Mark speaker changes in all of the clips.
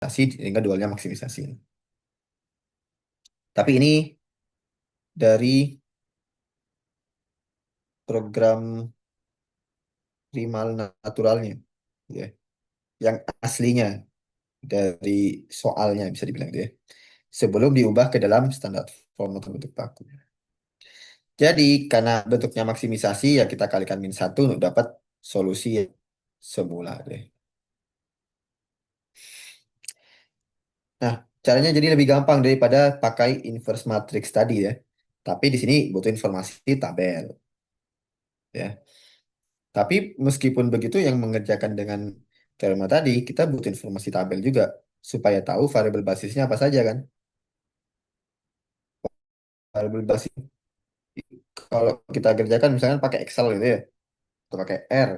Speaker 1: sehingga dualnya maksimisasi. Tapi ini dari program primal naturalnya, ya, yang aslinya dari soalnya bisa dibilang gitu ya. Sebelum diubah ke dalam standar form atau bentuk baku. Jadi karena bentuknya maksimisasi ya kita kalikan -1 untuk dapat solusi yang semula deh. Nah, caranya jadi lebih gampang daripada pakai inverse matrix tadi ya. Tapi di sini butuh informasi tabel ya. Tapi meskipun begitu yang mengerjakan dengan teorema tadi, kita butuh informasi tabel juga supaya tahu variabel basisnya apa saja kan. Variabel basis kalau kita kerjakan misalkan pakai Excel gitu ya, atau pakai R,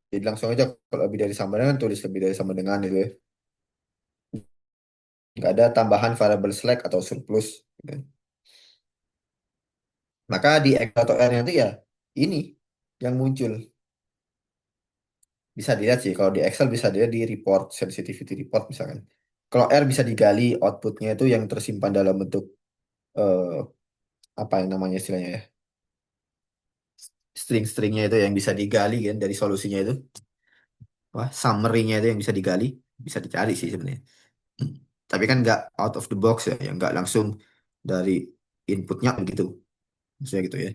Speaker 1: jadi langsung aja kalau lebih dari sama dengan tulis lebih dari sama dengan gitu ya. Nggak ada tambahan variabel slack atau surplus gitu. Maka di Excel atau R nanti ya ini yang muncul. Bisa dilihat sih, kalau di Excel bisa dilihat di report, sensitivity report misalkan. Kalau R bisa digali outputnya itu yang tersimpan dalam bentuk eh, apa yang namanya istilahnya ya, string-stringnya itu yang bisa digali kan dari solusinya itu. Wah, summary-nya itu yang bisa digali, bisa dicari sih sebenarnya. Tapi kan nggak out of the box ya, yang nggak langsung dari inputnya begitu, maksudnya gitu ya.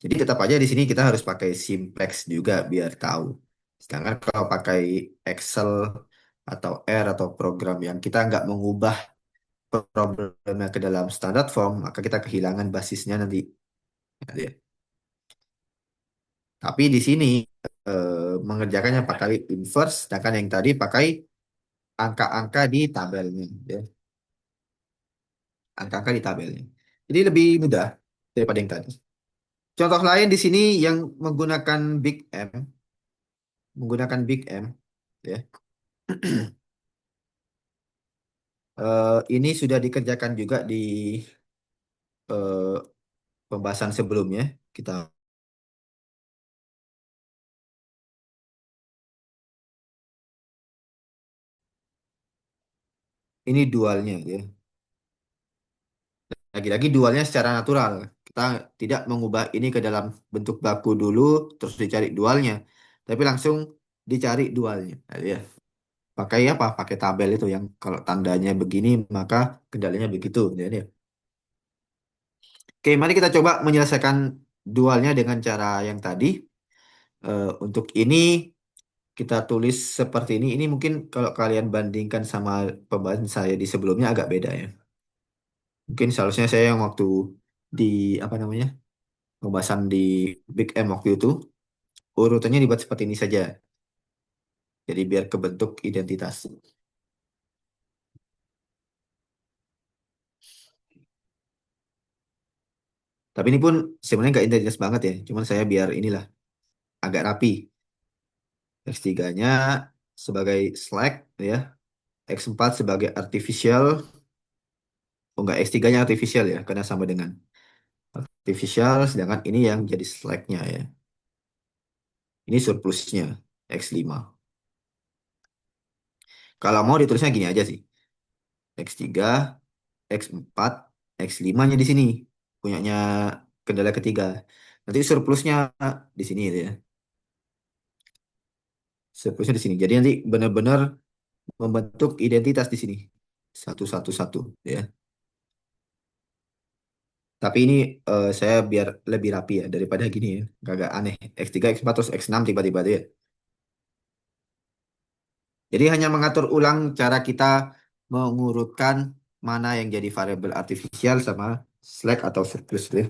Speaker 1: Jadi tetap aja di sini kita harus pakai simplex juga biar tahu. Sedangkan kalau pakai Excel atau R atau program yang kita nggak mengubah problemnya ke dalam standard form, maka kita kehilangan basisnya nanti. Gitu ya. Tapi di sini mengerjakannya pakai inverse, sedangkan yang tadi pakai angka-angka di tabelnya, ya. Angka-angka di tabelnya. Jadi lebih mudah daripada yang tadi. Contoh lain di sini yang menggunakan Big M, menggunakan Big M, ya. Ini sudah dikerjakan juga di eh, pembahasan sebelumnya. Kita ini dualnya, ya. Lagi-lagi dualnya secara natural. Kita tidak mengubah ini ke dalam bentuk baku dulu, terus dicari dualnya. Tapi langsung dicari dualnya. Nah, ya. Pakai apa? Pakai tabel itu yang kalau tandanya begini, maka kendalinya begitu. Jadi, ya. Oke, mari kita coba menyelesaikan dualnya dengan cara yang tadi. Untuk ini kita tulis seperti ini. Ini mungkin kalau kalian bandingkan sama pembahasan saya di sebelumnya agak beda ya. Mungkin seharusnya saya yang waktu di apa namanya pembahasan di Big M waktu itu urutannya dibuat seperti ini saja. Jadi biar kebentuk identitas. Tapi ini pun sebenarnya nggak identitas banget ya. Cuman saya biar inilah agak rapi. X3-nya sebagai slack ya. X4 sebagai artificial. Oh enggak, X3-nya artificial ya. Karena sama dengan artificial. Sedangkan ini yang jadi slack-nya ya. Ini surplusnya X5. Kalau mau ditulisnya gini aja sih. X3, X4, X5-nya di sini. Punyanya kendala ketiga. Nanti surplusnya di sini gitu ya. Surplusnya di sini. Jadi nanti benar-benar membentuk identitas di sini. Satu, satu, satu. Ya. Tapi ini saya biar lebih rapi ya daripada gini ya. Agak aneh. X3, X4, terus X6 tiba-tiba tuh ya. Jadi hanya mengatur ulang cara kita mengurutkan mana yang jadi variabel artifisial sama slack atau surplus gitu ya.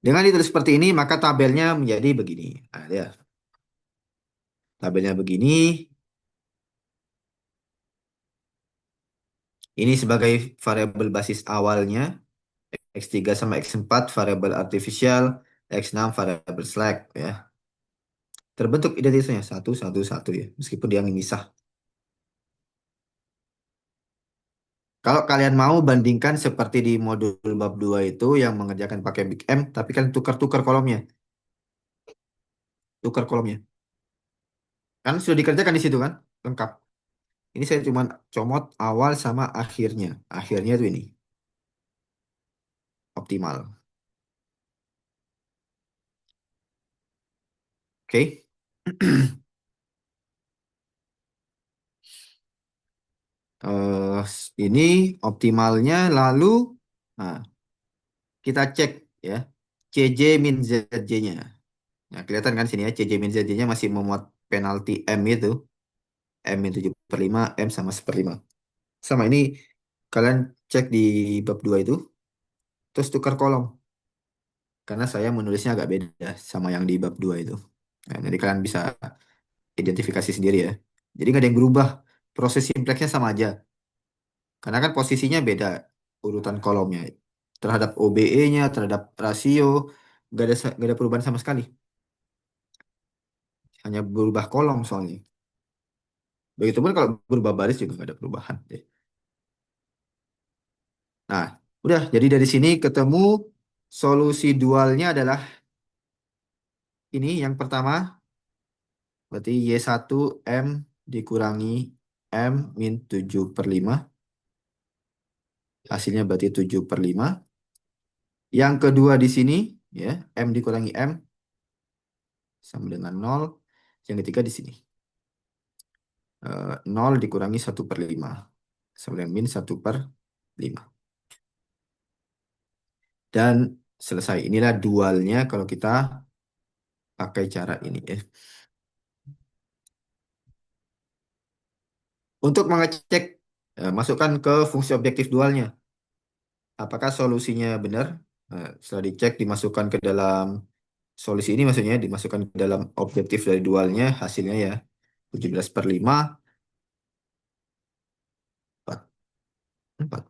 Speaker 1: Dengan ditulis seperti ini, maka tabelnya menjadi begini. Nah, ya. Tabelnya begini. Ini sebagai variabel basis awalnya. X3 sama X4 variabel artifisial. X6 variabel slack ya. Terbentuk identitasnya satu, satu, satu ya. Meskipun dia misah. Kalau kalian mau bandingkan seperti di modul bab 2 itu yang mengerjakan pakai Big M, tapi kan tukar-tukar kolomnya. tukar kolomnya. Kan sudah dikerjakan di situ kan, lengkap. Ini saya cuma comot awal sama akhirnya. Akhirnya itu ini, optimal. Oke. Ini optimalnya lalu, nah, kita cek ya, CJ min ZJ-nya. Nah, kelihatan kan sini ya, CJ min ZJ-nya masih memuat penalti M itu. M min 7/5, M sama 1/5. Sama ini, kalian cek di bab 2 itu, terus tukar kolom. Karena saya menulisnya agak beda sama yang di bab 2 itu. Nah, jadi kalian bisa identifikasi sendiri ya. Jadi nggak ada yang berubah. Proses simplexnya sama aja. Karena kan posisinya beda urutan kolomnya. Terhadap OBE-nya, terhadap rasio, nggak ada perubahan sama sekali. Hanya berubah kolom soalnya. Begitupun kalau berubah baris juga nggak ada perubahan. Nah, udah. Jadi dari sini ketemu solusi dualnya adalah ini yang pertama. Berarti Y1 M dikurangi M min 7/5. Hasilnya berarti 7/5. Yang kedua di sini, ya, M dikurangi M sama dengan 0. Yang ketiga di sini. 0 dikurangi 1/5. Sama dengan min 1/5. Dan selesai. Inilah dualnya kalau kita pakai cara ini, ya. Untuk mengecek, masukkan ke fungsi objektif dualnya. Apakah solusinya benar? Setelah dicek, dimasukkan ke dalam solusi ini, maksudnya dimasukkan ke dalam objektif dari dualnya, hasilnya ya 17/5, 4, 4.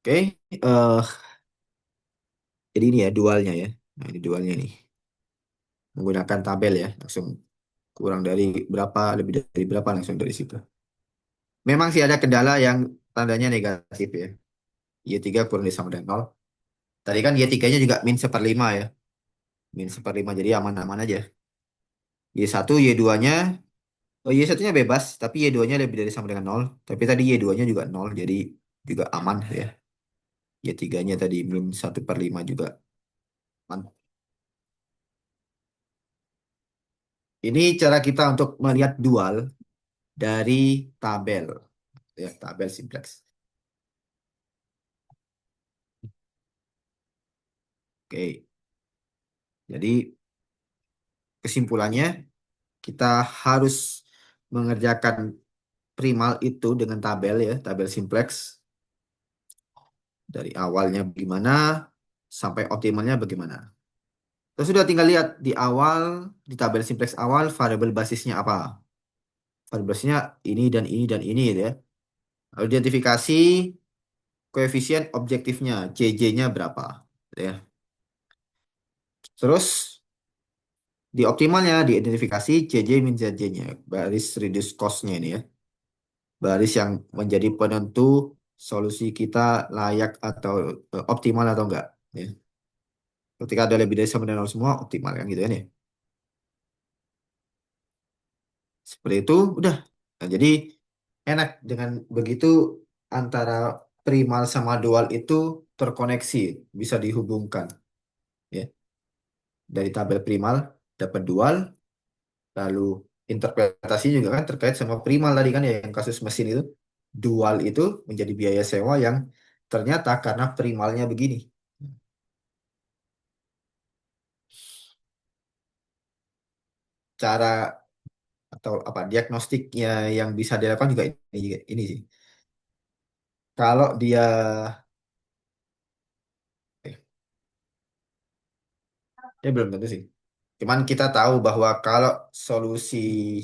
Speaker 1: Oke, jadi ini ya dualnya ya. Nah, ini dualnya nih. Menggunakan tabel ya, langsung kurang dari berapa, lebih dari berapa langsung dari situ. Memang sih ada kendala yang tandanya negatif ya. Y3 kurang dari sama dengan 0. Tadi kan Y3-nya juga min 1/5 ya. Min 1/5, jadi aman-aman aja. Y1, Y2-nya, oh Y1-nya bebas, tapi Y2-nya lebih dari sama dengan 0. Tapi tadi Y2-nya juga 0, jadi juga aman ya. Y3-nya tadi min 1/5 juga aman. Ini cara kita untuk melihat dual dari tabel. Ya, tabel simplex. Oke, jadi kesimpulannya kita harus mengerjakan primal itu dengan tabel ya, tabel simplex dari awalnya bagaimana sampai optimalnya bagaimana. Terus sudah tinggal lihat di awal, di tabel simplex awal variabel basisnya apa. Variabel basisnya ini dan ini dan ini gitu ya. Lalu identifikasi koefisien objektifnya, CJ-nya berapa gitu ya. Terus di optimalnya diidentifikasi CJ min ZJ-nya, baris reduce cost-nya ini ya. Baris yang menjadi penentu solusi kita layak atau optimal atau enggak. Ya. Ketika ada lebih dari sama dengan nol semua, optimal kan gitu kan ya. Seperti itu, udah. Nah, jadi enak dengan begitu antara primal sama dual itu terkoneksi, bisa dihubungkan. Ya. Dari tabel primal dapat dual, lalu interpretasi juga kan terkait sama primal tadi kan ya, yang kasus mesin itu. Dual itu menjadi biaya sewa yang ternyata karena primalnya begini. Cara atau apa diagnostiknya yang bisa dilakukan juga ini sih. Kalau dia eh, ya belum tentu sih. Cuman kita tahu bahwa kalau solusi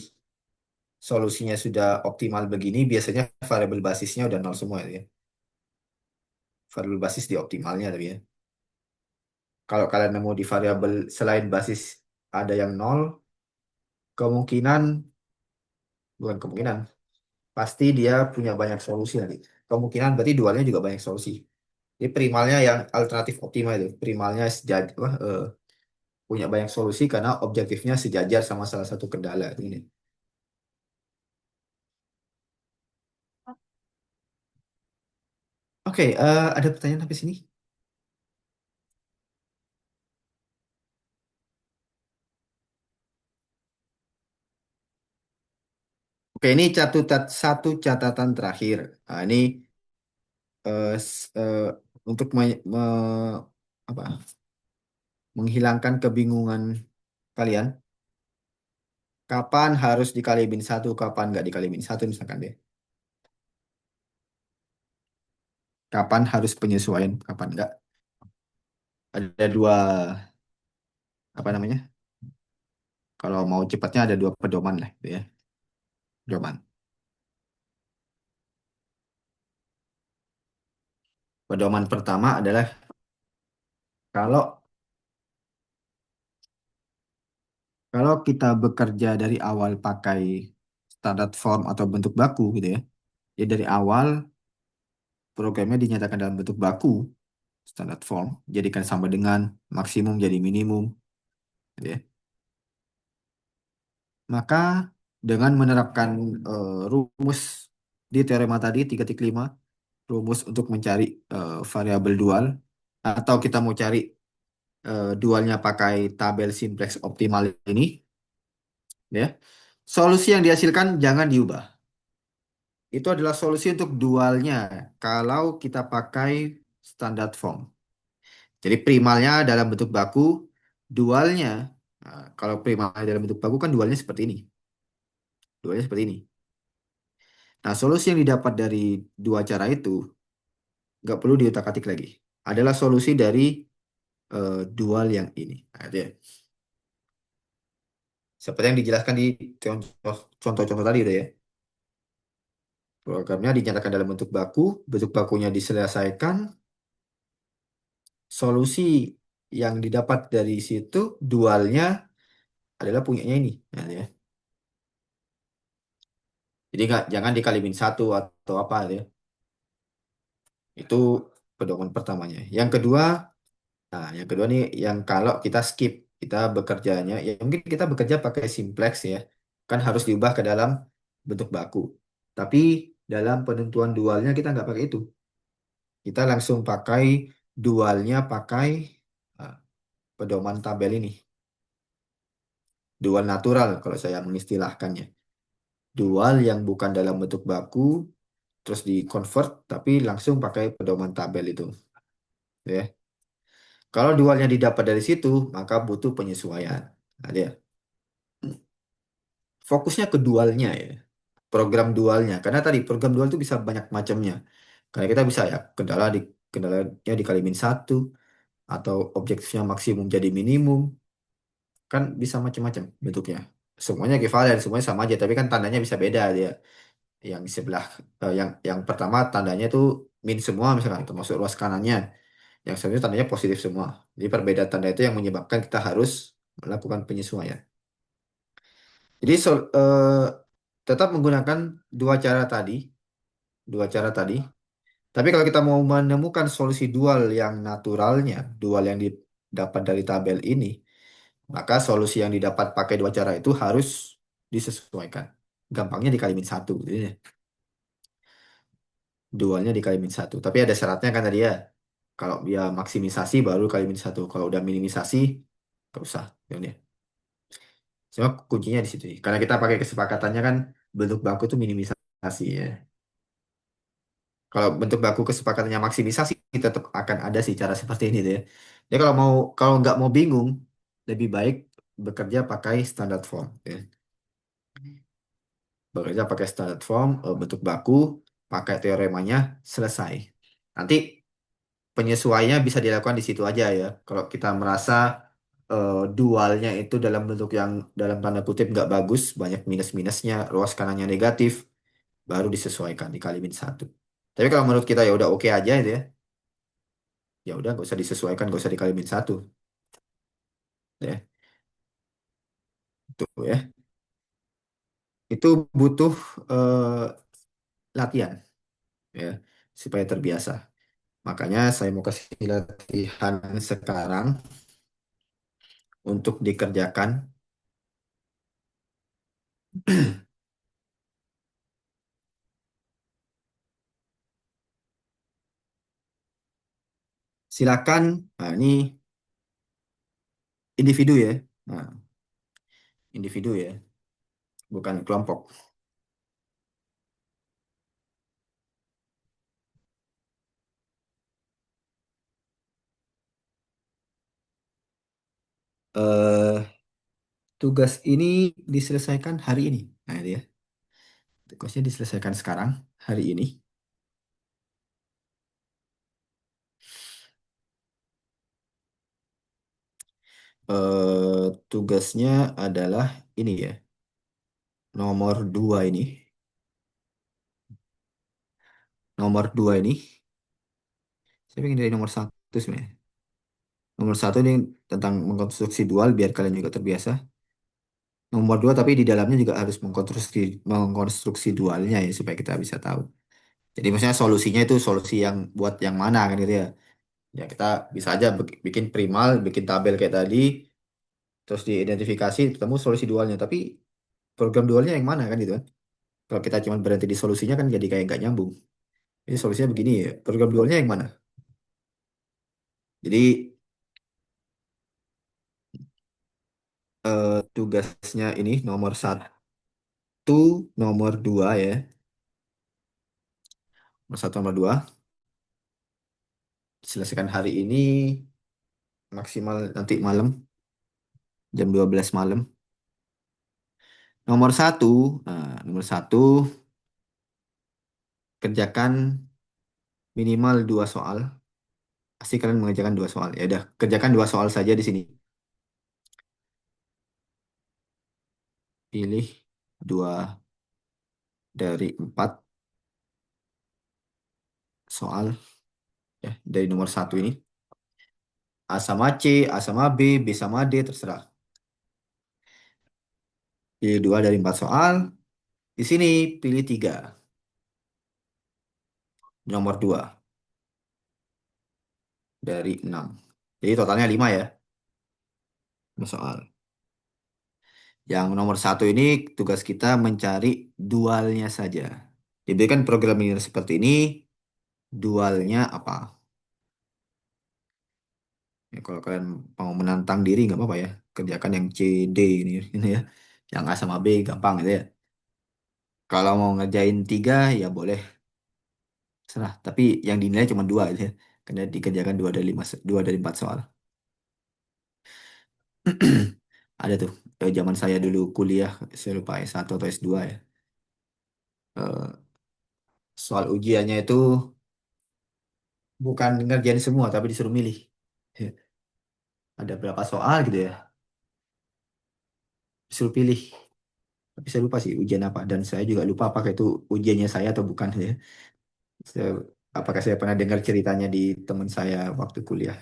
Speaker 1: solusinya sudah optimal begini, biasanya variabel basisnya udah nol semua ya. Variabel basis di optimalnya tapi ya. Kalau kalian nemu di variabel selain basis ada yang nol, kemungkinan bukan kemungkinan, pasti dia punya banyak solusi nanti. Kemungkinan berarti dualnya juga banyak solusi. Ini primalnya yang alternatif optimal itu. Primalnya sejajar, punya banyak solusi karena objektifnya sejajar sama salah satu kendala ini. Oke, ada pertanyaan sampai sini? Oke, ini satu catatan terakhir. Nah, ini untuk apa, menghilangkan kebingungan kalian. Kapan harus dikali min satu, kapan nggak dikali min satu misalkan deh. Kapan harus penyesuaian, kapan nggak. Ada dua, apa namanya? Kalau mau cepatnya ada dua pedoman lah, gitu ya. Pedoman. Pedoman pertama adalah kalau kalau kita bekerja dari awal pakai standar form atau bentuk baku gitu ya. Jadi dari awal programnya dinyatakan dalam bentuk baku, standar form, jadikan sama dengan maksimum jadi minimum, gitu ya. Maka dengan menerapkan rumus di teorema tadi 3.5, rumus untuk mencari variabel dual, atau kita mau cari dualnya pakai tabel simplex optimal ini, ya. Solusi yang dihasilkan jangan diubah. Itu adalah solusi untuk dualnya kalau kita pakai standar form. Jadi primalnya dalam bentuk baku, dualnya, kalau primalnya dalam bentuk baku kan dualnya seperti ini. Dualnya seperti ini. Nah, solusi yang didapat dari dua cara itu nggak perlu diutak-atik lagi. Adalah solusi dari dual yang ini. Nah, itu ya. Seperti yang dijelaskan di contoh-contoh tadi itu ya. Programnya dinyatakan dalam bentuk bakunya diselesaikan, solusi yang didapat dari situ dualnya adalah punyanya ini. Nah, ya. Jadi nggak, jangan dikali min satu atau apa gitu ya. Itu pedoman pertamanya. Yang kedua nih yang kalau kita skip, kita bekerjanya, ya mungkin kita bekerja pakai simplex ya, kan harus diubah ke dalam bentuk baku. Tapi dalam penentuan dualnya kita nggak pakai itu. Kita langsung pakai dualnya pakai ah, pedoman tabel ini. Dual natural kalau saya mengistilahkannya. Dual yang bukan dalam bentuk baku, terus di convert, tapi langsung pakai pedoman tabel itu. Ya. Kalau dualnya didapat dari situ, maka butuh penyesuaian. Nah, dia. Fokusnya ke dualnya ya, program dualnya. Karena tadi program dual itu bisa banyak macamnya. Karena kita bisa ya kendalanya dikali min satu atau objektifnya maksimum jadi minimum, kan bisa macam-macam bentuknya. Semuanya ekivalen, semuanya sama aja, tapi kan tandanya bisa beda dia. Yang sebelah yang pertama tandanya itu min semua misalkan termasuk ruas kanannya. Yang selanjutnya tandanya positif semua. Jadi perbedaan tanda itu yang menyebabkan kita harus melakukan penyesuaian. Jadi tetap menggunakan dua cara tadi, dua cara tadi. Tapi kalau kita mau menemukan solusi dual yang naturalnya, dual yang didapat dari tabel ini, maka solusi yang didapat pakai dua cara itu harus disesuaikan. Gampangnya dikali min satu, gitu ya. Dualnya dikali min satu. Tapi ada syaratnya kan tadi ya. Kalau dia maksimisasi baru kali min satu. Kalau udah minimisasi, nggak usah. Ya udah. Cuma kuncinya di situ. Karena kita pakai kesepakatannya kan bentuk baku itu minimisasi ya. Kalau bentuk baku kesepakatannya maksimisasi tetap akan ada sih cara seperti ini tuh ya. Jadi kalau nggak mau bingung, lebih baik bekerja pakai standar form ya. Bekerja pakai standar form, bentuk baku, pakai teoremanya, selesai. Nanti penyesuaiannya bisa dilakukan di situ aja ya. Kalau kita merasa dualnya itu dalam bentuk yang dalam tanda kutip nggak bagus, banyak minus-minusnya, ruas kanannya negatif, baru disesuaikan dikali min satu. Tapi kalau menurut kita ya udah oke aja itu ya, ya udah nggak usah disesuaikan, nggak usah dikali min satu, ya itu ya. Itu butuh latihan ya supaya terbiasa. Makanya saya mau kasih latihan sekarang untuk dikerjakan. Silakan. Nah, ini individu ya. Nah, individu ya, bukan kelompok. eh Tugas ini diselesaikan hari ini. Nah, dia. Tugasnya diselesaikan sekarang, hari ini. Tugasnya adalah ini ya, nomor dua ini. Nomor dua ini, saya pengen dari nomor satu sebenarnya. Nomor satu ini tentang mengkonstruksi dual, biar kalian juga terbiasa. Nomor dua, tapi di dalamnya juga harus mengkonstruksi dualnya ya, supaya kita bisa tahu. Jadi maksudnya solusinya itu solusi yang buat yang mana kan gitu ya. Ya kita bisa aja bikin primal, bikin tabel kayak tadi, terus diidentifikasi, ketemu solusi dualnya. Tapi program dualnya yang mana kan gitu kan. Kalau kita cuma berhenti di solusinya kan jadi kayak nggak nyambung. Ini solusinya begini ya. Program dualnya yang mana? Jadi tugasnya ini nomor satu, nomor dua ya. Nomor satu, nomor dua. Selesaikan hari ini maksimal nanti malam, jam 12 malam. Nomor satu, nomor satu, kerjakan minimal dua soal. Pasti kalian mengerjakan dua soal. Ya udah, kerjakan dua soal saja di sini. Pilih dua dari empat soal ya dari nomor satu ini. A sama C, A sama B, B sama D, terserah. Pilih dua dari empat soal. Di sini pilih tiga, nomor dua dari enam. Jadi totalnya lima ya, lima soal. Yang nomor satu ini tugas kita mencari dualnya saja. Diberikan program linear seperti ini, dualnya apa? Ya, kalau kalian mau menantang diri nggak apa-apa ya. Kerjakan yang C, D ini ya. Yang A sama B gampang gitu ya. Kalau mau ngerjain tiga ya boleh, serah. Tapi yang dinilai cuma dua gitu ya. Karena dikerjakan dua dari lima, dua dari empat soal. Ada tuh, zaman saya dulu kuliah, saya lupa S1 atau S2 ya. Eh, Soal ujiannya itu bukan ngerjain semua, tapi disuruh milih. Ada berapa soal gitu ya, disuruh pilih. Tapi saya lupa sih ujian apa, dan saya juga lupa apakah itu ujiannya saya atau bukan ya. Saya- apakah saya pernah dengar ceritanya di teman saya waktu kuliah.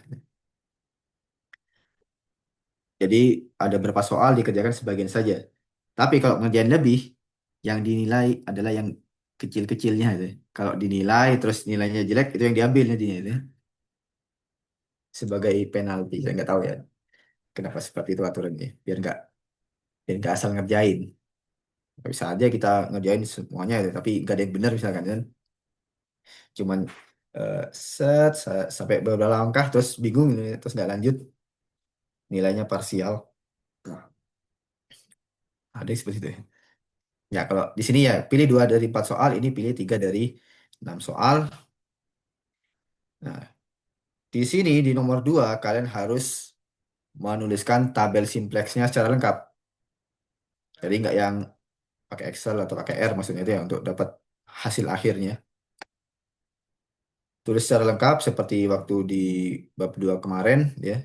Speaker 1: Jadi ada berapa soal dikerjakan sebagian saja. Tapi kalau ngerjain lebih, yang dinilai adalah yang kecil-kecilnya itu. Kalau dinilai terus nilainya jelek, itu yang diambil nantinya itu. Sebagai penalti. Saya nggak tahu ya kenapa seperti itu aturannya. Biar nggak asal ngerjain. Bisa aja kita ngerjain semuanya, gitu, tapi nggak ada yang benar misalkan kan. Cuman eh, sampai beberapa langkah terus bingung, terus nggak lanjut, nilainya parsial. Nah, ada yang seperti itu ya. Ya, kalau di sini ya pilih dua dari empat soal, ini pilih tiga dari enam soal. Nah, di sini di nomor dua kalian harus menuliskan tabel simplexnya secara lengkap. Jadi nggak yang pakai Excel atau pakai R maksudnya itu ya untuk dapat hasil akhirnya. Tulis secara lengkap seperti waktu di bab 2 kemarin ya.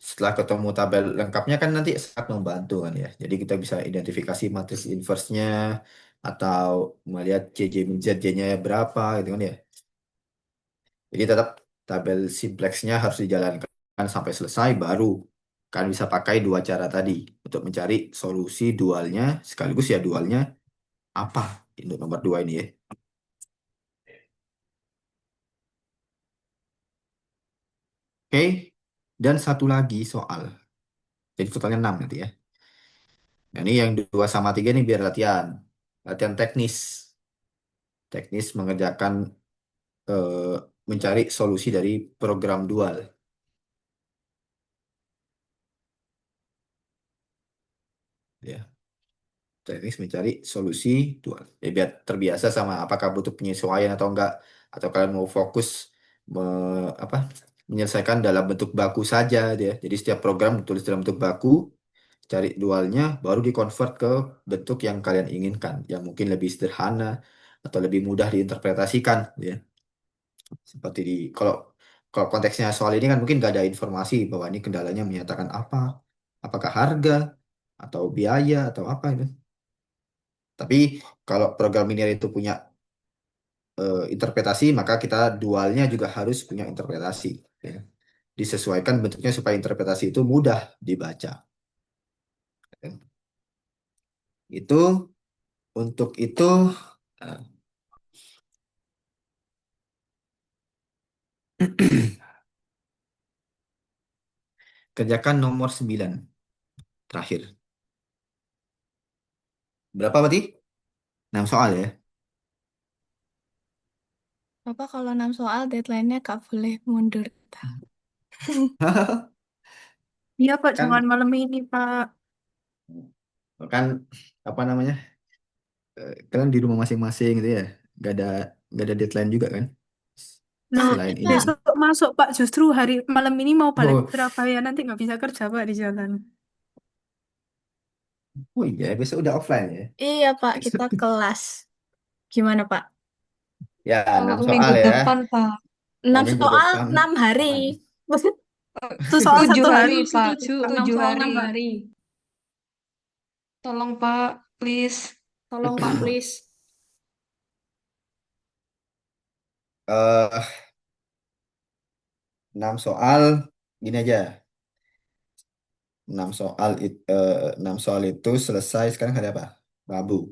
Speaker 1: Setelah ketemu tabel lengkapnya kan nanti sangat membantu kan ya. Jadi kita bisa identifikasi matris inverse-nya atau melihat CJ min ZJ-nya berapa gitu kan ya. Jadi tetap tabel simplex-nya harus dijalankan sampai selesai, baru kan bisa pakai dua cara tadi untuk mencari solusi dualnya, sekaligus ya dualnya apa untuk nomor dua ini ya. Oke, dan satu lagi soal. Jadi totalnya 6 nanti ya. Nah, ini yang 2 sama 3 nih biar latihan. Latihan teknis. Teknis mengerjakan eh, mencari solusi dari program dual. Ya, teknis mencari solusi dual. Ya, biar terbiasa sama apakah butuh penyesuaian atau enggak. Atau kalian mau fokus apa, menyelesaikan dalam bentuk baku saja dia. Jadi setiap program ditulis dalam bentuk baku, cari dualnya, baru dikonvert ke bentuk yang kalian inginkan, yang mungkin lebih sederhana atau lebih mudah diinterpretasikan, ya. Seperti di kalau kalau konteksnya soal ini kan mungkin gak ada informasi bahwa ini kendalanya menyatakan apa, apakah harga atau biaya atau apa itu. Tapi kalau program linear itu punya interpretasi, maka kita dualnya juga harus punya interpretasi, ya. Disesuaikan bentuknya supaya interpretasi itu mudah dibaca. Itu untuk itu eh, kerjakan nomor 9 terakhir. Berapa berarti? 6 soal ya.
Speaker 2: Bapak kalau 6 soal deadline-nya gak boleh mundur. Iya Pak, jangan
Speaker 1: Kan
Speaker 2: malam ini Pak.
Speaker 1: kan apa namanya? Kalian di rumah masing-masing gitu ya. Gak ada gak ada deadline juga kan?
Speaker 2: Loh,
Speaker 1: Selain ini.
Speaker 2: besok masuk Pak, justru hari malam ini mau balik
Speaker 1: Oh,
Speaker 2: Surabaya, nanti nggak bisa kerja Pak di jalan.
Speaker 1: oh iya, besok udah offline ya.
Speaker 2: Iya Pak, kita kelas. Gimana Pak?
Speaker 1: Ya,
Speaker 3: Oh,
Speaker 1: 6
Speaker 3: minggu
Speaker 1: soal ya.
Speaker 3: depan, Pak.
Speaker 1: Oh,
Speaker 2: 6
Speaker 1: minggu
Speaker 2: soal,
Speaker 1: depan.
Speaker 2: 6 hari.
Speaker 1: Aman.
Speaker 2: Itu soal
Speaker 3: Tujuh
Speaker 2: satu hari,
Speaker 3: hari, Pak.
Speaker 2: 6
Speaker 3: Tujuh
Speaker 2: soal
Speaker 3: hari.
Speaker 2: 6 hari.
Speaker 3: Tolong, Pak. Please.
Speaker 2: Tolong Pak, please.
Speaker 1: eh 6 soal gini aja. 6 soal itu selesai sekarang hari apa? Rabu,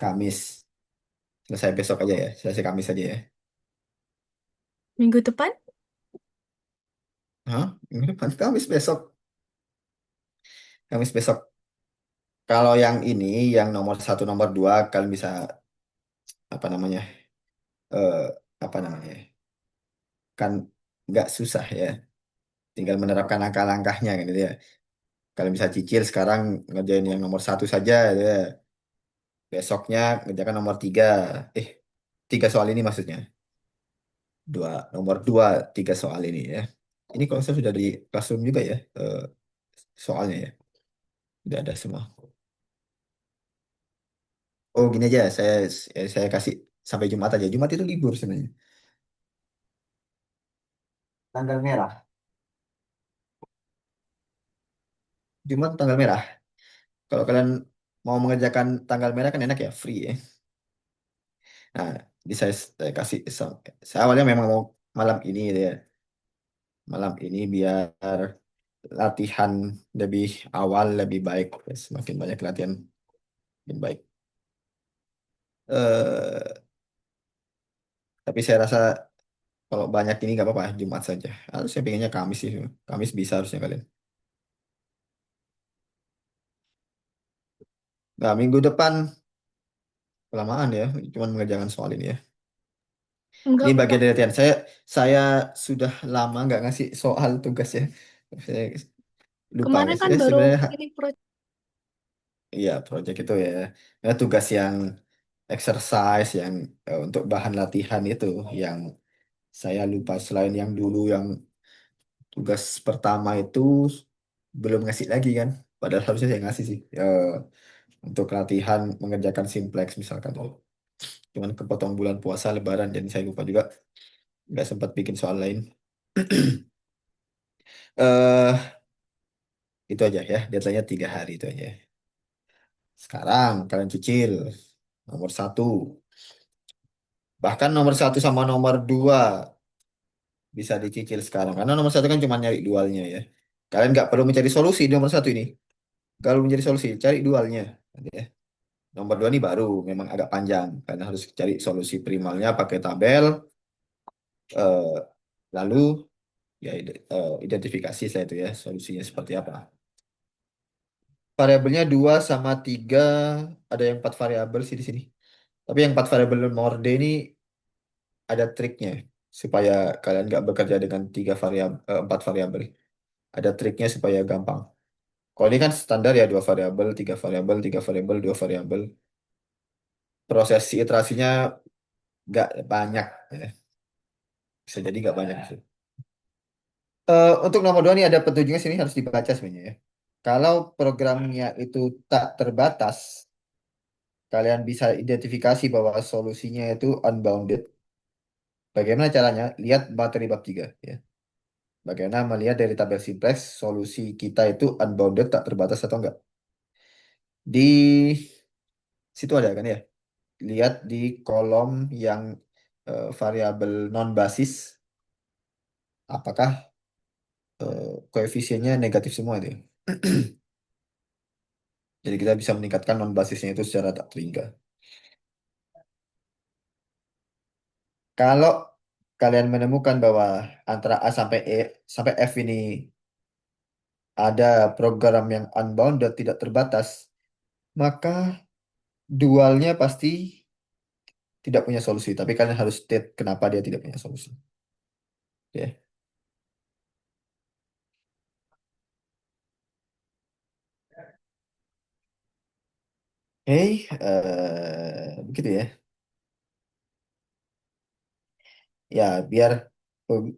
Speaker 1: Kamis. Selesai besok aja ya. Selesai Kamis aja ya.
Speaker 2: Minggu depan?
Speaker 1: Hah? Minggu depan Kamis besok. Kamis besok. Kalau yang ini, yang nomor 1, nomor 2, kalian bisa apa namanya? eh apa namanya? Kan nggak susah ya. Tinggal menerapkan langkah-langkahnya kan gitu ya. Kalian bisa cicil sekarang ngerjain yang nomor 1 saja gitu ya. Besoknya ngerjakan nomor 3. Eh, 3 soal ini maksudnya. Nomor 2, 3 soal ini ya. Ini kalau saya sudah di classroom juga ya, soalnya ya. Sudah ada semua. Oh, gini aja, saya kasih sampai Jumat aja. Jumat itu libur sebenarnya. Tanggal merah. Jumat tanggal merah. Kalau kalian mau mengerjakan tanggal merah kan enak ya, free ya. Nah, jadi saya kasih, saya awalnya memang mau malam ini gitu ya. Malam ini biar latihan lebih awal lebih baik. Semakin banyak latihan, lebih baik. eh tapi saya rasa kalau banyak ini nggak apa-apa, Jumat saja. Harusnya pengennya Kamis sih. Kamis bisa harusnya kalian. Nah, minggu depan kelamaan ya, cuma mengerjakan soal ini ya. Ini
Speaker 2: Enggak,
Speaker 1: bagian
Speaker 2: Pak.
Speaker 1: dari latihan. Saya sudah lama nggak ngasih soal tugas ya. Saya lupa
Speaker 2: Kemarin
Speaker 1: guys.
Speaker 2: kan
Speaker 1: Ya
Speaker 2: baru
Speaker 1: sebenarnya
Speaker 2: ini project.
Speaker 1: iya project itu ya. Ya, tugas yang exercise yang untuk bahan latihan itu yang saya lupa, selain yang dulu yang tugas pertama itu belum ngasih lagi kan. Padahal harusnya saya ngasih sih. Untuk latihan mengerjakan simplex misalkan. Cuman kepotong bulan puasa Lebaran dan saya lupa juga nggak sempat bikin soal lain. eh itu aja ya, deadline-nya 3 hari itu aja. Sekarang kalian cicil nomor 1, bahkan nomor 1 sama nomor 2 bisa dicicil sekarang karena nomor 1 kan cuma nyari dualnya ya. Kalian nggak perlu mencari solusi di nomor 1 ini. Kalau mencari solusi, cari dualnya. Ya. Nomor 2 ini baru memang agak panjang karena harus cari solusi primalnya pakai tabel. eh, Lalu Ya, identifikasi saya itu ya, solusinya seperti apa. Variabelnya 2 sama 3, ada yang 4 variabel sih di sini. Tapi yang 4 variabel mode ini ada triknya supaya kalian nggak bekerja dengan 4 variabel. Ada triknya supaya gampang. Kalau ini kan standar ya, 2 variabel, 3 variabel, 3 variabel, 2 variabel. Proses iterasinya nggak banyak, ya. Bisa jadi nggak banyak sih. Untuk nomor 2 ini ada petunjuknya sini, harus dibaca sebenarnya ya. Kalau programnya itu tak terbatas, kalian bisa identifikasi bahwa solusinya itu unbounded. Bagaimana caranya? Lihat materi bab 3 ya. Bagaimana melihat dari tabel simplex solusi kita itu unbounded, tak terbatas atau enggak. Di situ ada kan ya. Lihat di kolom yang variabel non basis, apakah koefisiennya negatif semua itu, ya. Jadi kita bisa meningkatkan non basisnya itu secara tak terhingga. Kalau kalian menemukan bahwa antara A sampai sampai F ini ada program yang unbounded, tidak terbatas, maka dualnya pasti tidak punya solusi. Tapi kalian harus state kenapa dia tidak punya solusi. Oke. Begitu ya. Ya, biar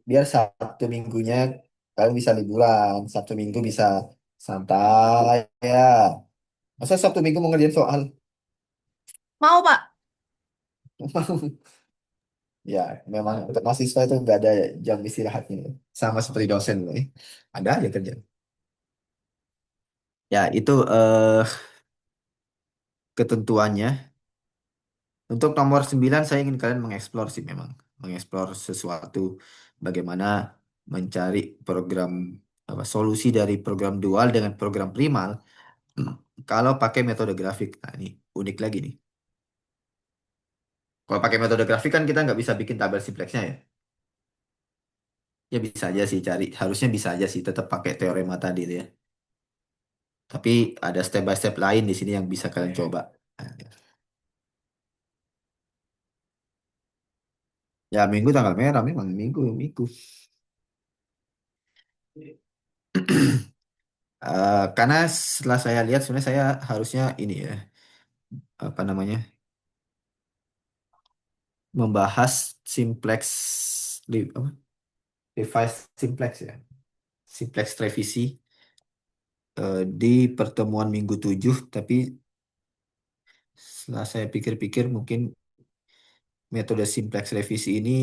Speaker 1: biar Sabtu Minggunya kalian bisa liburan, Sabtu Minggu bisa santai ya. Masa Sabtu Minggu mau ngerjain soal?
Speaker 2: Mau, Pak.
Speaker 1: Ya, memang untuk mahasiswa itu nggak ada jam istirahatnya. Sama seperti dosen loh, ya. Ada aja kerja. Ya, itu ketentuannya. Untuk nomor 9 saya ingin kalian mengeksplor sih memang. Mengeksplor sesuatu bagaimana mencari program solusi dari program dual dengan program primal. Hmm, Kalau pakai metode grafik. Nah, ini unik lagi nih. Kalau pakai metode grafik kan kita nggak bisa bikin tabel simplexnya ya. Ya bisa aja sih cari. Harusnya bisa aja sih tetap pakai teorema tadi tuh ya. Tapi ada step by step lain di sini yang bisa kalian coba. Nah, ya minggu tanggal merah memang minggu minggu. Karena setelah saya lihat sebenarnya saya harusnya ini ya apa namanya membahas simplex apa, device simplex ya, simplex revisi di pertemuan minggu 7, tapi setelah saya pikir-pikir mungkin metode simplex revisi ini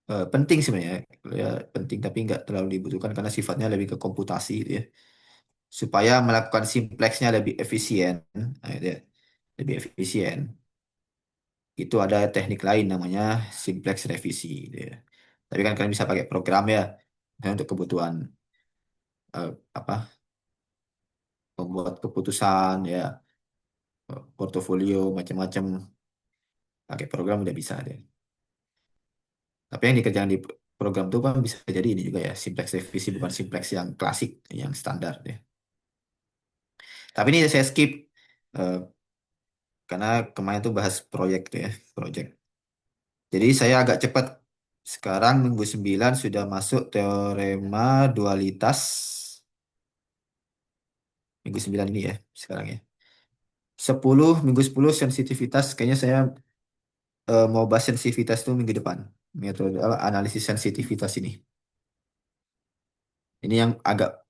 Speaker 1: penting sebenarnya ya, penting tapi nggak terlalu dibutuhkan karena sifatnya lebih ke komputasi gitu ya. Supaya melakukan simplexnya lebih efisien, nah, itu ya, lebih efisien, itu ada teknik lain namanya simplex revisi gitu ya. Tapi kan kalian bisa pakai program ya, misalnya untuk kebutuhan apa membuat keputusan ya, portofolio macam-macam, pakai program udah bisa deh. Tapi yang dikerjakan di program itu kan bisa jadi ini juga ya, simplex revisi bukan simplex yang klasik, yang standar ya. Tapi ini saya skip eh, karena kemarin tuh bahas proyek tuh ya, proyek. Jadi saya agak cepat. Sekarang minggu 9 sudah masuk teorema dualitas. Minggu 9 ini ya, sekarang ya. 10 minggu 10 sensitivitas. Kayaknya saya mau bahas sensitivitas itu minggu depan. Metode analisis sensitivitas ini. Ini yang agak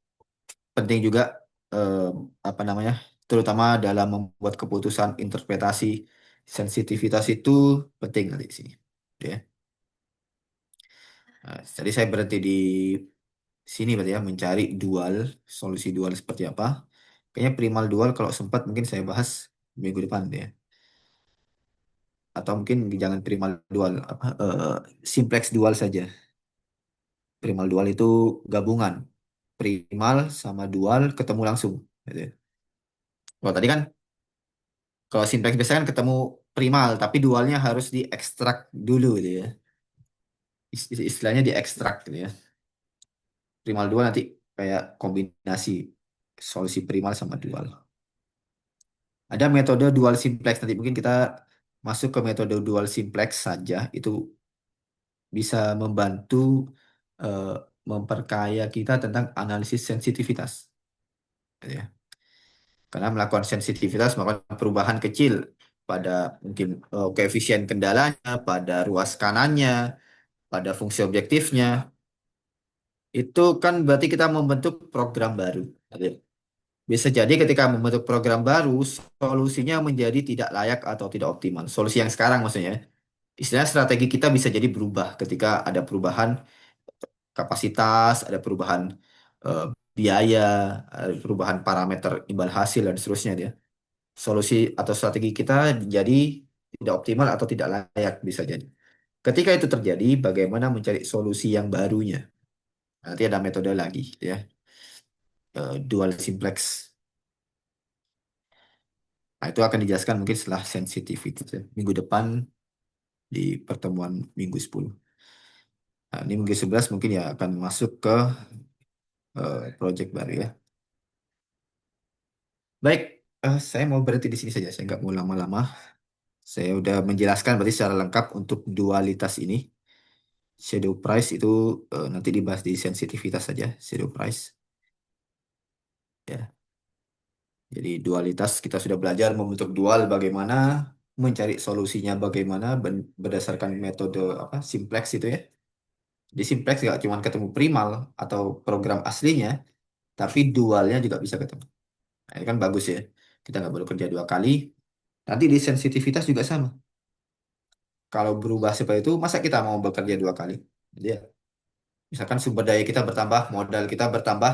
Speaker 1: penting juga, eh, apa namanya? Terutama dalam membuat keputusan interpretasi sensitivitas itu penting nanti di sini. Ya. Nah, jadi saya berhenti di sini berarti ya, mencari dual, solusi dual seperti apa. Kayaknya primal dual kalau sempat mungkin saya bahas minggu depan ya. Atau mungkin jangan primal dual, simplex dual saja. Primal dual itu gabungan. Primal sama dual ketemu langsung, gitu ya. Kalau tadi kan, kalau simplex biasa kan ketemu primal, tapi dualnya harus diekstrak dulu gitu ya. Istilahnya diekstrak gitu ya. primal dual nanti kayak kombinasi solusi primal sama dual. Ada metode dual simplex, nanti mungkin kita masuk ke metode dual simplex saja, itu bisa membantu eh, memperkaya kita tentang analisis sensitivitas. Ya. Karena melakukan sensitivitas melakukan perubahan kecil pada mungkin koefisien kendalanya, pada ruas kanannya, pada fungsi objektifnya, itu kan berarti kita membentuk program baru. Ya. Bisa jadi ketika membentuk program baru, solusinya menjadi tidak layak atau tidak optimal. Solusi yang sekarang maksudnya. Istilahnya strategi kita bisa jadi berubah ketika ada perubahan kapasitas, ada perubahan eh, biaya, ada perubahan parameter imbal hasil dan seterusnya dia. Solusi atau strategi kita jadi tidak optimal atau tidak layak bisa jadi. Ketika itu terjadi, bagaimana mencari solusi yang barunya? Nanti ada metode lagi ya, dual simplex. Nah, itu akan dijelaskan mungkin setelah sensitivity ya. Minggu depan di pertemuan minggu 10. Nah, ini minggu 11 mungkin ya akan masuk ke project baru ya. Baik, saya mau berhenti di sini saja. Saya nggak mau lama-lama. Saya udah menjelaskan berarti secara lengkap untuk dualitas ini. Shadow price itu nanti dibahas di sensitivitas saja, shadow price. Ya, jadi dualitas kita sudah belajar membentuk dual bagaimana, mencari solusinya bagaimana berdasarkan metode apa simplex itu ya. Di simplex nggak cuma ketemu primal atau program aslinya, tapi dualnya juga bisa ketemu. Nah, ini kan bagus ya. Kita nggak perlu kerja 2 kali. Nanti di sensitivitas juga sama. Kalau berubah seperti itu, masa kita mau bekerja 2 kali? Jadi ya, misalkan sumber daya kita bertambah, modal kita bertambah,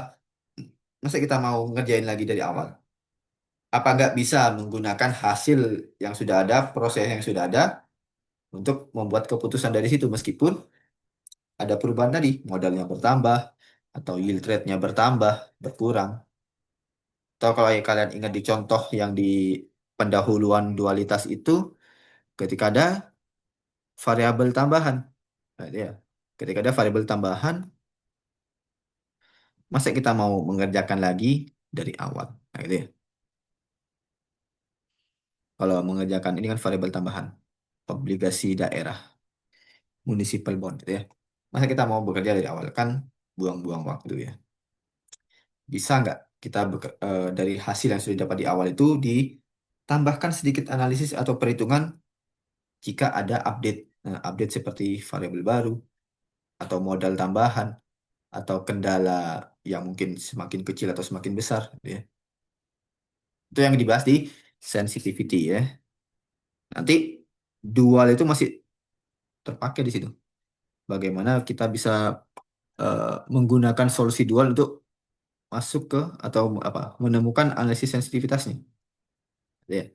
Speaker 1: masa kita mau ngerjain lagi dari awal? Apa nggak bisa menggunakan hasil yang sudah ada, proses yang sudah ada, untuk membuat keputusan dari situ, meskipun ada perubahan tadi, modalnya bertambah, atau yield rate-nya bertambah, berkurang. Atau kalau kalian ingat di contoh yang di pendahuluan dualitas itu, ketika ada variabel tambahan, nah, ya, ketika ada variabel tambahan, masa kita mau mengerjakan lagi dari awal? Nah, gitu ya. Kalau mengerjakan ini kan variabel tambahan, obligasi daerah, municipal bond, gitu ya. Masa kita mau bekerja dari awal? Kan buang-buang waktu ya. Bisa nggak kita dari hasil yang sudah dapat di awal itu ditambahkan sedikit analisis atau perhitungan jika ada update. Nah, update seperti variabel baru, atau modal tambahan, atau kendala yang mungkin semakin kecil atau semakin besar, gitu ya. Itu yang dibahas di sensitivity ya. Nanti dual itu masih terpakai di situ. Bagaimana kita bisa eh, menggunakan solusi dual untuk masuk ke atau apa menemukan analisis sensitivitasnya. Ya,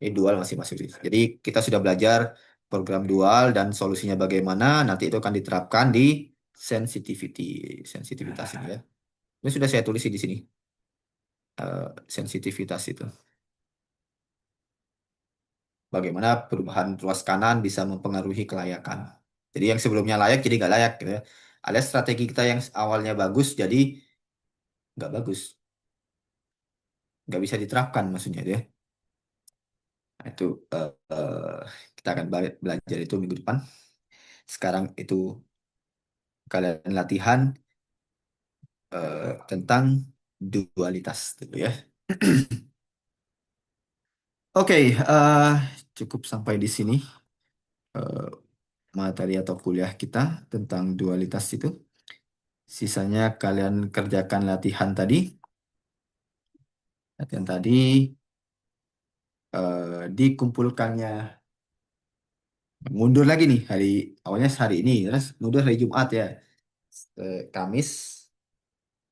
Speaker 1: ini dual masih masuk di situ. Jadi kita sudah belajar program dual dan solusinya bagaimana. Nanti itu akan diterapkan di sensitivity, sensitivitas ini ya. Ini sudah saya tulis di sini sensitivitas itu. Bagaimana perubahan ruas kanan bisa mempengaruhi kelayakan. Jadi yang sebelumnya layak jadi nggak layak gitu ya. Alias strategi kita yang awalnya bagus jadi nggak bagus, nggak bisa diterapkan maksudnya ya. Nah, itu kita akan belajar itu minggu depan. Sekarang itu kalian latihan tentang dualitas gitu ya. Oke, cukup sampai di sini eh, materi atau kuliah kita tentang dualitas itu. Sisanya kalian kerjakan latihan tadi. Latihan tadi dikumpulkannya mundur lagi nih hari awalnya hari ini terus mundur hari Jumat ya. Kamis,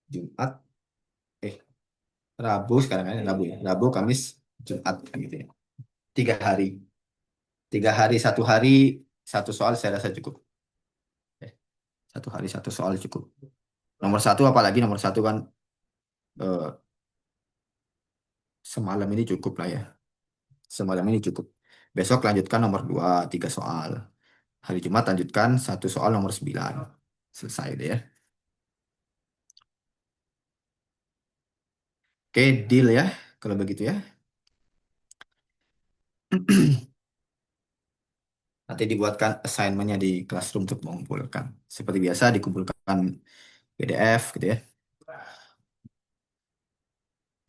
Speaker 1: Jumat, eh Rabu sekarang kan Rabu ya. Rabu, Kamis, Jumat kan gitu ya. 3 hari. 3 hari 1 hari 1 soal saya rasa cukup. Eh, 1 hari 1 soal cukup. Nomor satu apalagi nomor satu kan eh, semalam ini cukup lah ya. Semalam ini cukup. Besok lanjutkan nomor 2 3 soal. Hari Jumat lanjutkan 1 soal nomor 9. Selesai deh ya. Oke, deal ya. Kalau begitu ya. Nanti dibuatkan assignment-nya di classroom untuk mengumpulkan. Seperti biasa dikumpulkan PDF gitu ya.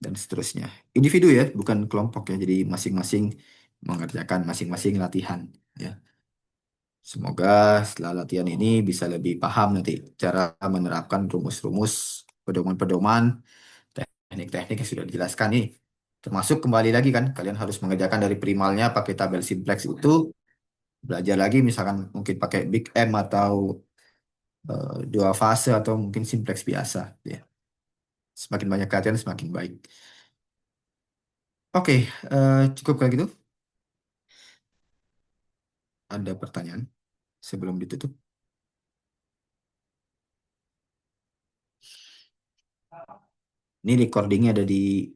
Speaker 1: Dan seterusnya. Individu ya, bukan kelompok ya. Jadi masing-masing mengerjakan masing-masing latihan ya. Semoga setelah latihan ini bisa lebih paham nanti cara menerapkan rumus-rumus, pedoman-pedoman, teknik-teknik yang sudah dijelaskan nih. Termasuk kembali lagi kan, kalian harus mengerjakan dari primalnya pakai tabel simplex itu, belajar lagi misalkan mungkin pakai Big M atau dua fase atau mungkin simplex biasa ya. Semakin banyak latihan semakin baik. Oke, cukup kayak gitu. Ada pertanyaan sebelum ditutup? Ini recordingnya ada di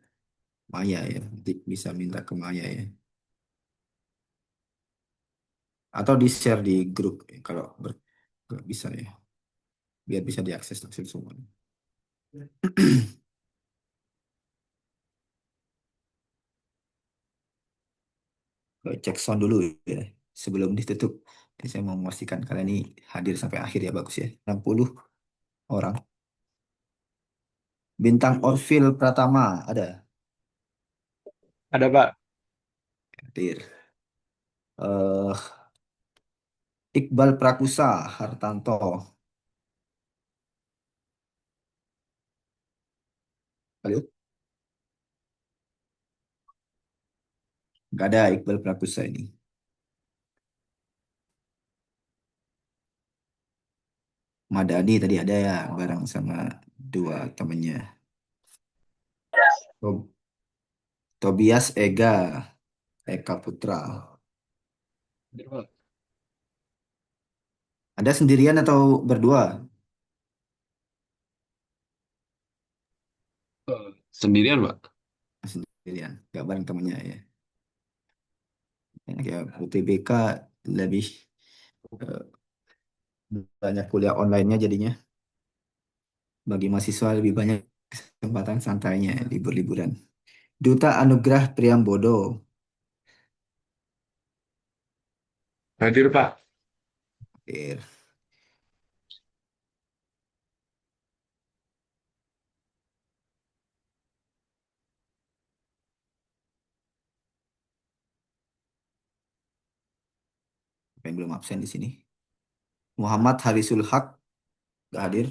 Speaker 1: Maya ya, nanti bisa minta ke Maya ya. Atau di share di grup ya, kalau nggak bisa ya, biar bisa diakses langsung semua. Cek sound dulu ya, sebelum ditutup. Jadi saya mau memastikan kalian ini hadir sampai akhir ya, bagus ya. 60 orang. Bintang Orville Pratama ada
Speaker 3: Ada Pak.
Speaker 1: hadir. eh Iqbal Prakusa Hartanto. Halo? Nggak ada Iqbal Prakusa ini. Madani tadi ada ya, bareng sama dua temennya. Tob- Tobias Eka Putra.
Speaker 3: Hadir, Pak.
Speaker 1: Ada sendirian atau berdua?
Speaker 3: Sendirian, Pak.
Speaker 1: Sendirian, nggak bareng temennya ya. Ya, UTBK lebih eh, banyak kuliah online-nya jadinya. Bagi mahasiswa lebih banyak kesempatan santainya, libur-liburan. Duta Anugrah Priambodo.
Speaker 3: Hadir, Pak.
Speaker 1: Eh, yang belum absen di sini. Muhammad Harisul Haq, nggak hadir.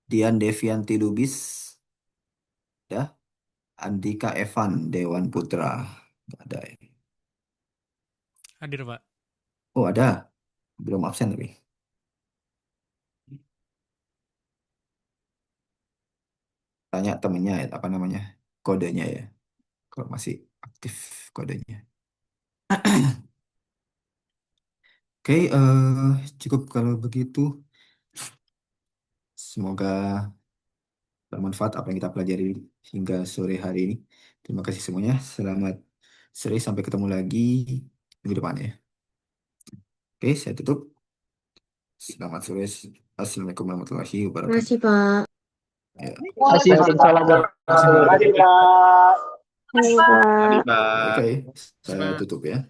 Speaker 1: Dian Devianti Lubis, ya. Andika Evan, Dewan Putra. Nggak ada ya.
Speaker 4: Hadir, Pak.
Speaker 1: Oh ada, belum absen tapi. Tanya temennya ya, apa namanya, kodenya ya. Kalau masih aktif kodenya. Oke, cukup kalau begitu. Semoga bermanfaat apa yang kita pelajari hingga sore hari ini. Terima kasih semuanya. Selamat sore, sampai ketemu lagi minggu depan ya. Oke, saya tutup. Selamat sore. Assalamualaikum warahmatullahi wabarakatuh.
Speaker 5: Masih, Pak.
Speaker 1: Ya.
Speaker 3: Waalaikumsalam warahmatullahi wabarakatuh.
Speaker 5: Halo,
Speaker 3: Hadir,
Speaker 5: Pak.
Speaker 3: Pak.
Speaker 1: Oke, saya tutup ya.